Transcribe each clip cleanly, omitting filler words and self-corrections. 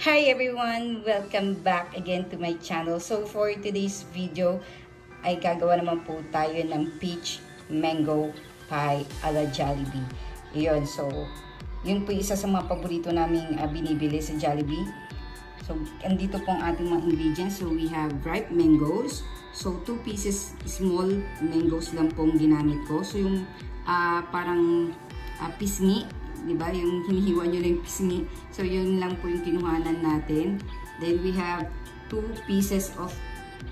Hi everyone! Welcome back again to my channel. So for today's video ay gagawa naman po tayo ng peach mango pie ala Jollibee. Iyon, so yun po isa sa mga paborito naming binibili sa Jollibee. So andito po ang ating mga ingredients. So we have ripe mangoes. So 2 pieces small mangoes lang pong ginamit ko. So yung parang pisngi, diba? Yung hinihiwa nyo lang yung pisngi. So, yun lang po yung kinuhanan natin. Then, we have 2 pieces of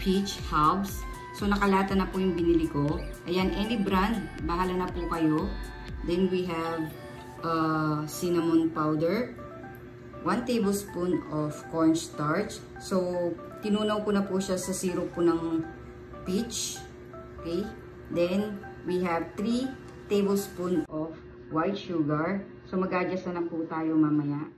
peach halves. So, nakalata na po yung binili ko. Ayan, any brand, bahala na po kayo. Then, we have cinnamon powder, 1 tablespoon of cornstarch. So, tinunaw ko na po siya sa syrup po ng peach. Okay? Then, we have 3 tablespoon of white sugar. So, mag-adjust na lang po tayo mamaya.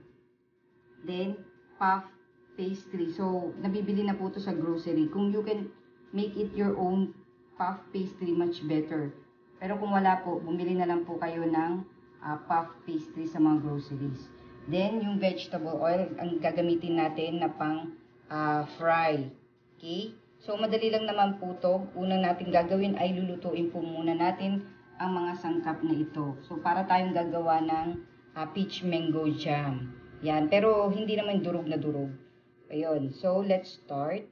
Then, puff pastry. So, nabibili na po ito sa grocery. Kung you can make it your own puff pastry, much better. Pero kung wala po, bumili na lang po kayo ng puff pastry sa mga groceries. Then, yung vegetable oil, ang gagamitin natin na pang fry. Okay? So, madali lang naman po ito. Unang natin gagawin ay lulutuin po muna natin ang mga sangkap na ito. So, para tayong gagawa ng peach mango jam. Yan. Pero, hindi naman durog na durog. Ayun. So, let's start.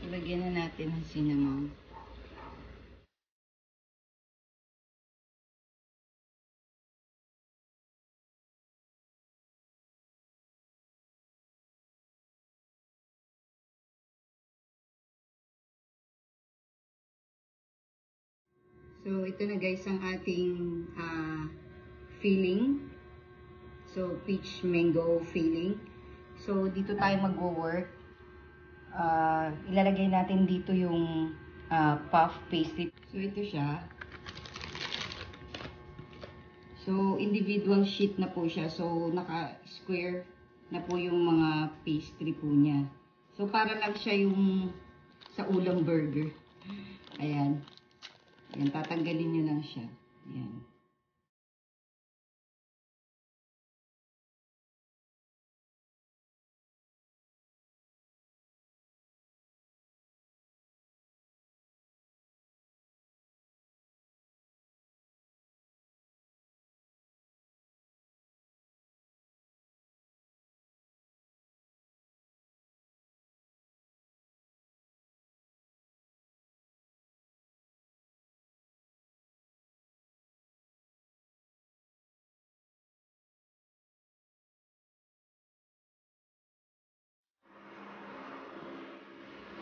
Ilagyan na natin ang cinnamon. So, ito na guys ang ating filling. So, peach mango filling. So, dito tayo mag-work. Ilalagay natin dito yung puff pastry. So, ito siya. So, individual sheet na po siya. So, naka-square na po yung mga pastry po niya. So, para lang siya yung sa ulam burger. Ayan. Ayan, tatanggalin nyo lang siya. Ayan.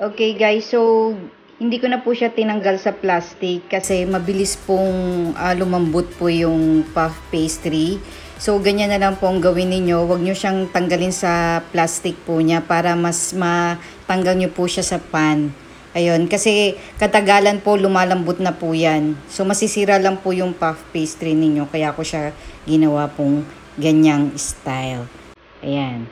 Okay guys, so hindi ko na po siya tinanggal sa plastic kasi mabilis pong lumambot po yung puff pastry. So ganyan na lang po ang gawin ninyo. Huwag nyo siyang tanggalin sa plastic po niya para mas matanggal nyo po siya sa pan. Ayun, kasi katagalan po lumalambot na po yan. So masisira lang po yung puff pastry ninyo. Kaya ko siya ginawa pong ganyang style. Ayan.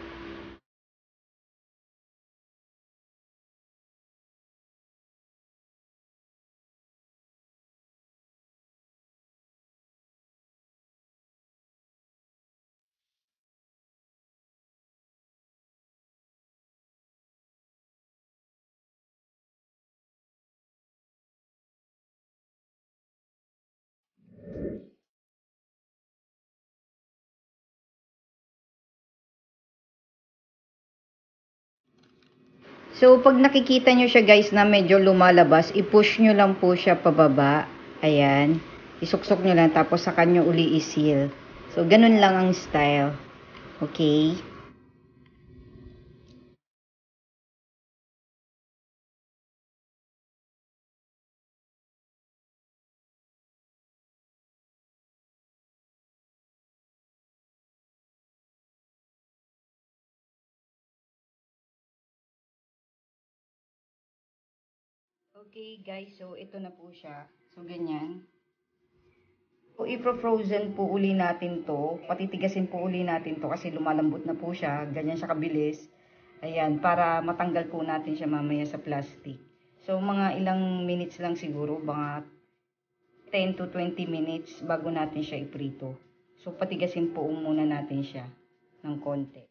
So, pag nakikita nyo siya guys na medyo lumalabas, i-push nyo lang po siya pababa. Ayan. Isuksok nyo lang tapos saka nyo uli i-seal. So, ganun lang ang style. Okay. Okay guys, so ito na po siya. So ganyan. So i-frozen po uli natin to. Patitigasin po uli natin to kasi lumalambot na po siya. Ganyan siya kabilis. Ayan, para matanggal po natin siya mamaya sa plastic. So mga ilang minutes lang siguro, mga 10 to 20 minutes bago natin siya iprito. So patigasin po muna natin siya ng konti.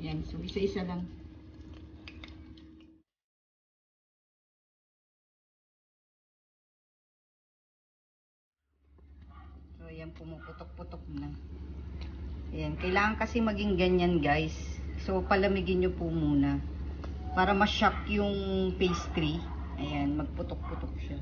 Yan, so isa-isa lang. So yan, pumuputok-putok na. Ayan, kailangan kasi maging ganyan guys. So palamigin nyo po muna. Para ma-shock yung pastry. Ayan, magputok-putok siya.